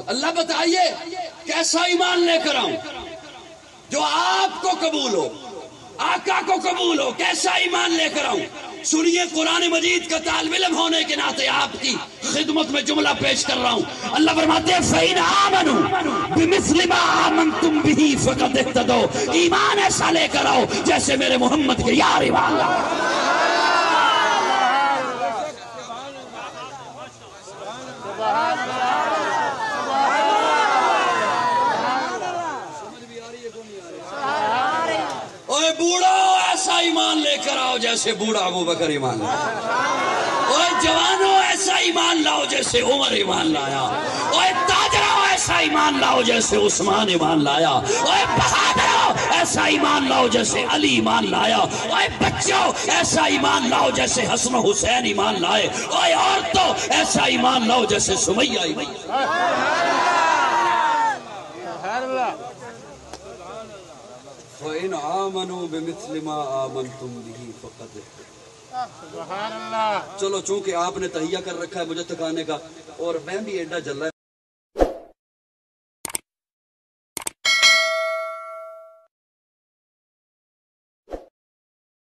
اللہ بتائیے کیسا ایمان لے کر آؤں جو آپ کو قبول ہو، آقا کو قبول ہو، کیسا ایمان لے کر آؤں؟ سنیے، قرآن مجید کا طالب علم ہونے کے ناطے آپ کی خدمت میں جملہ پیش کر رہا ہوں۔ اللہ فرماتے ہیں فَإِنْ آمَنُوا بِمِثْلِ مَا آمَنْتُمْ بِهِ فَقَدِ اهْتَدَوْا، ایمان ایسا لے کر آؤ جیسے میرے محمد کے یار ایمان لاؤ۔ اوے بوڑھا ایسا ایمان لے کر آؤ جیسے بوڑھا ابو بکر ایمان لایا۔ اوے جوانوں ایسا ایمان لاؤ جیسے عمر ایمان لایا۔ اوے تاجروں ایسا ایمان لاؤ جیسے عثمان ایمان لایا۔ اوے بہادروں ایسا ایمان لاؤ جیسے علی ایمان لایا۔ اوے بچوں ایسا ایمان لاؤ جیسے حسن و حسین ایمان لائے۔ اوے عورتوں ایسا ایمان لاؤ جیسے سمیہ ایمان لائے۔ وَإِنْ آمَنُوا بِمِثْلِ مَا آمَنْتُمْ بِهِ فَقَدْ اهْتَدَوْا۔ چلو چونکہ آپ نے تہیہ کر رکھا ہے مجھے تکانے کا، اور میں بھی ایڈا جلا ہے